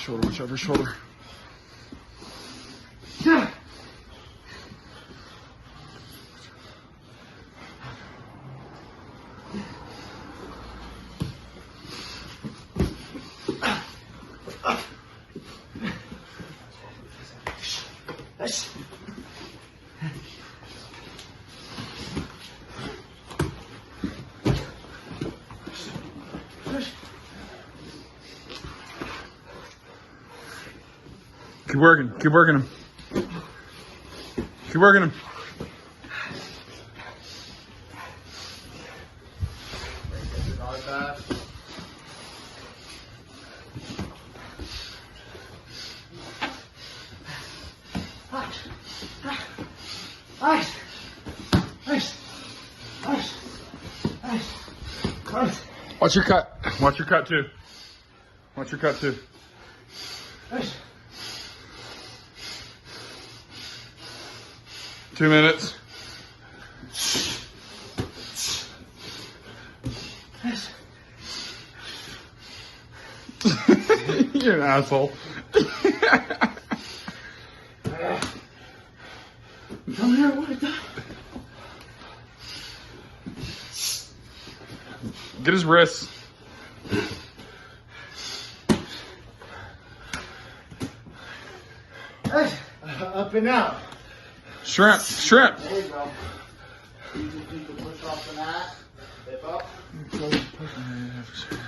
shoulder, watch over shoulder. Keep working him. Keep working him. Watch your cut. Watch your cut too. Watch your cut too. 2 minutes. You're an asshole. Come here, what is that? Get his wrists. Up and out. Shrimp. There you go. You just need to push off the mat. Step up.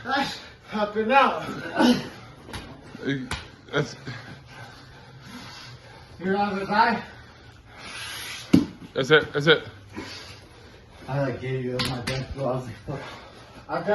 Nice. Up and out. That's You're on the side. it. That's it. I gave you my best gloves. I've done